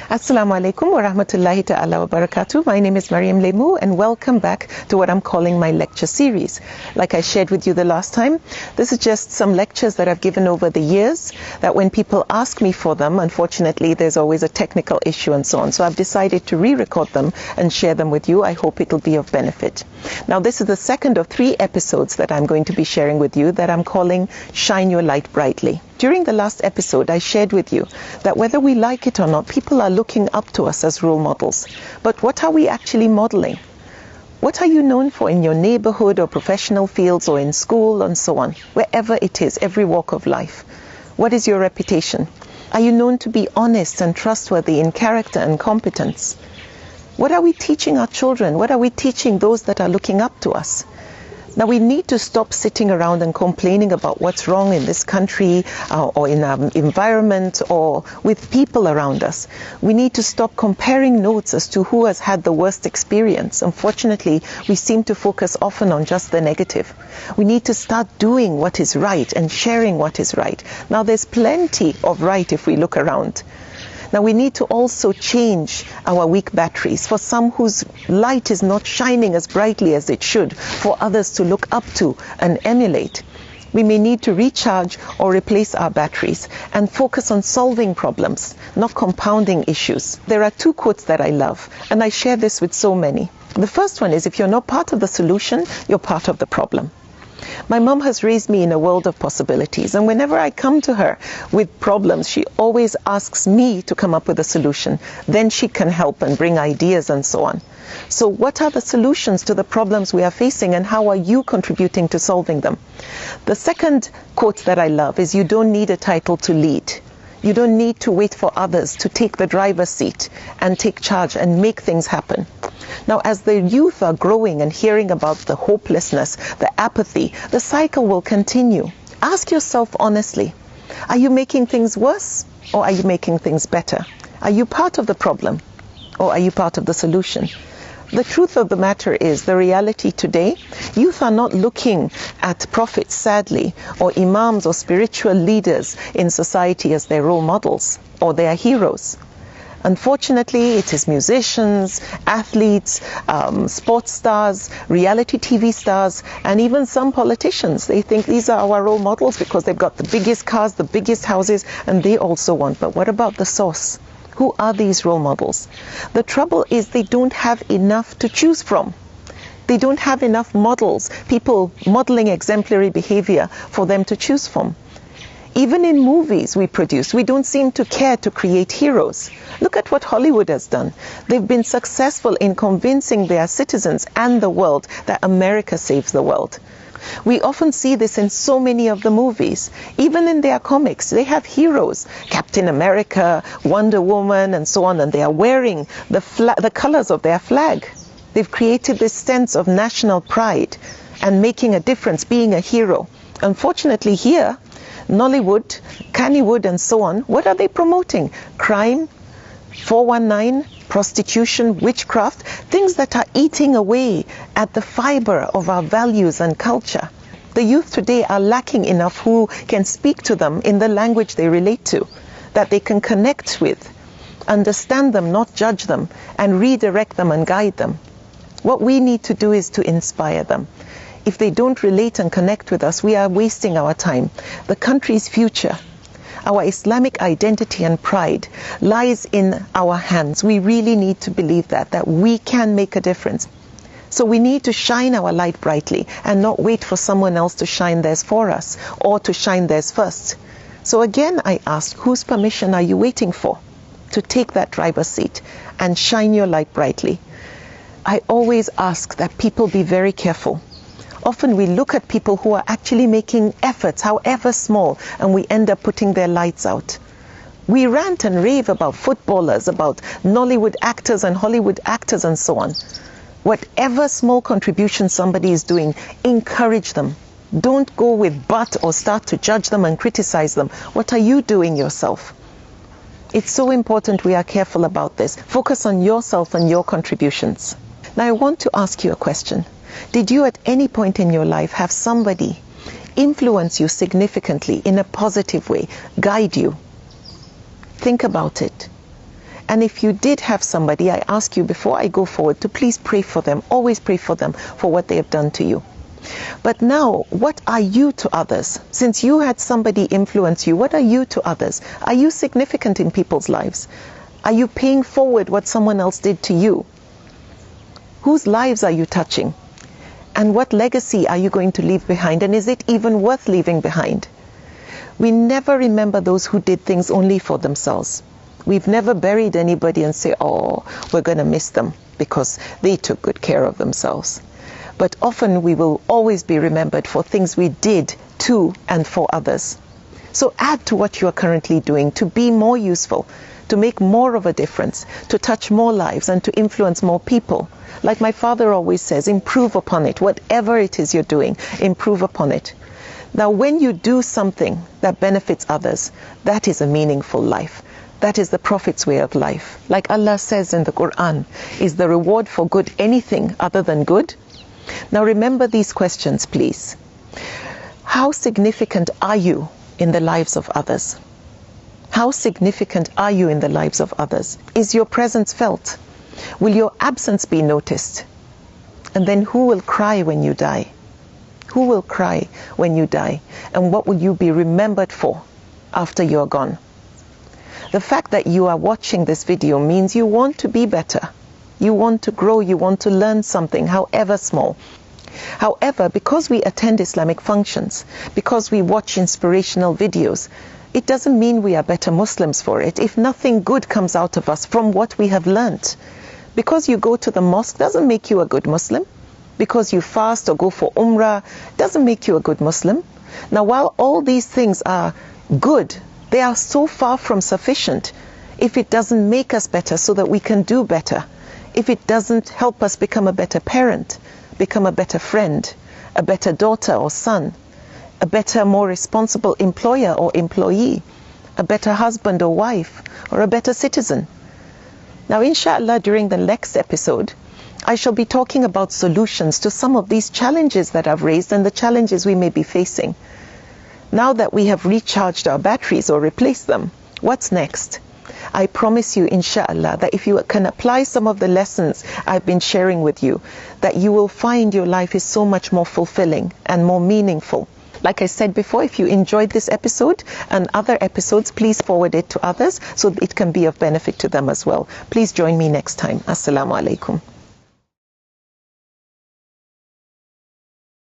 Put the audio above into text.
Assalamu alaikum wa rahmatullahi ta'ala wa barakatuh. My name is Mariam Lemu and welcome back to what I'm calling my lecture series. Like I shared with you the last time, this is just some lectures that I've given over the years that when people ask me for them, unfortunately there's always a technical issue and so on. So I've decided to re-record them and share them with you. I hope it'll be of benefit. Now this is the second of 3 episodes that I'm going to be sharing with you that I'm calling Shine Your Light Brightly. During the last episode, I shared with you that whether we like it or not, people are looking up to us as role models. But what are we actually modeling? What are you known for in your neighborhood or professional fields or in school and so on? Wherever it is, every walk of life. What is your reputation? Are you known to be honest and trustworthy in character and competence? What are we teaching our children? What are we teaching those that are looking up to us? Now we need to stop sitting around and complaining about what's wrong in this country or in our environment or with people around us. We need to stop comparing notes as to who has had the worst experience. Unfortunately, we seem to focus often on just the negative. We need to start doing what is right and sharing what is right. Now there's plenty of right if we look around. Now we need to also change our weak batteries. For some whose light is not shining as brightly as it should, for others to look up to and emulate, we may need to recharge or replace our batteries and focus on solving problems, not compounding issues. There are 2 quotes that I love, and I share this with so many. The first one is, if you're not part of the solution, you're part of the problem. My mom has raised me in a world of possibilities, and whenever I come to her with problems, she always asks me to come up with a solution. Then she can help and bring ideas and so on. So what are the solutions to the problems we are facing, and how are you contributing to solving them? The second quote that I love is, you don't need a title to lead. You don't need to wait for others to take the driver's seat and take charge and make things happen. Now, as the youth are growing and hearing about the hopelessness, the apathy, the cycle will continue. Ask yourself honestly, are you making things worse or are you making things better? Are you part of the problem or are you part of the solution? The truth of the matter is, the reality today, youth are not looking at prophets, sadly, or imams or spiritual leaders in society as their role models or their heroes. Unfortunately, it is musicians, athletes, sports stars, reality TV stars, and even some politicians. They think these are our role models because they've got the biggest cars, the biggest houses, and they also want. But what about the source? Who are these role models? The trouble is, they don't have enough to choose from. They don't have enough models, people modeling exemplary behavior for them to choose from. Even in movies we produce, we don't seem to care to create heroes. Look at what Hollywood has done. They've been successful in convincing their citizens and the world that America saves the world. We often see this in so many of the movies. Even in their comics, they have heroes, Captain America, Wonder Woman, and so on, and they are wearing the colors of their flag. They've created this sense of national pride and making a difference, being a hero. Unfortunately here, Nollywood, Kannywood, and so on, what are they promoting? Crime, 419, prostitution, witchcraft, things that are eating away at the fiber of our values and culture. The youth today are lacking enough who can speak to them in the language they relate to, that they can connect with, understand them, not judge them, and redirect them and guide them. What we need to do is to inspire them. If they don't relate and connect with us, we are wasting our time. The country's future, our Islamic identity and pride lies in our hands. We really need to believe that we can make a difference. So we need to shine our light brightly and not wait for someone else to shine theirs for us or to shine theirs first. So again, I ask, whose permission are you waiting for to take that driver's seat and shine your light brightly? I always ask that people be very careful. Often we look at people who are actually making efforts, however small, and we end up putting their lights out. We rant and rave about footballers, about Nollywood actors and Hollywood actors and so on. Whatever small contribution somebody is doing, encourage them. Don't go with but or start to judge them and criticize them. What are you doing yourself? It's so important we are careful about this. Focus on yourself and your contributions. Now I want to ask you a question. Did you at any point in your life have somebody influence you significantly in a positive way, guide you? Think about it. And if you did have somebody, I ask you before I go forward to please pray for them. Always pray for them for what they have done to you. But now, what are you to others? Since you had somebody influence you, what are you to others? Are you significant in people's lives? Are you paying forward what someone else did to you? Whose lives are you touching? And what legacy are you going to leave behind? And is it even worth leaving behind? We never remember those who did things only for themselves. We've never buried anybody and say, oh, we're going to miss them because they took good care of themselves. But often we will always be remembered for things we did to and for others. So add to what you are currently doing to be more useful, to make more of a difference, to touch more lives and to influence more people. Like my father always says, improve upon it. Whatever it is you're doing, improve upon it. Now, when you do something that benefits others, that is a meaningful life. That is the Prophet's way of life. Like Allah says in the Quran, is the reward for good anything other than good? Now remember these questions, please. How significant are you in the lives of others? How significant are you in the lives of others? Is your presence felt? Will your absence be noticed? And then who will cry when you die? Who will cry when you die? And what will you be remembered for after you're gone? The fact that you are watching this video means you want to be better. You want to grow, you want to learn something, however small. However, because we attend Islamic functions, because we watch inspirational videos, it doesn't mean we are better Muslims for it if nothing good comes out of us from what we have learnt. Because you go to the mosque doesn't make you a good Muslim. Because you fast or go for Umrah doesn't make you a good Muslim. Now, while all these things are good, they are so far from sufficient if it doesn't make us better so that we can do better. If it doesn't help us become a better parent, become a better friend, a better daughter or son, a better, more responsible employer or employee, a better husband or wife, or a better citizen. Now, inshallah, during the next episode, I shall be talking about solutions to some of these challenges that I've raised and the challenges we may be facing. Now that we have recharged our batteries or replaced them, what's next? I promise you, inshallah, that if you can apply some of the lessons I've been sharing with you, that you will find your life is so much more fulfilling and more meaningful. Like I said before, if you enjoyed this episode and other episodes, please forward it to others so it can be of benefit to them as well. Please join me next time. Assalamu alaikum.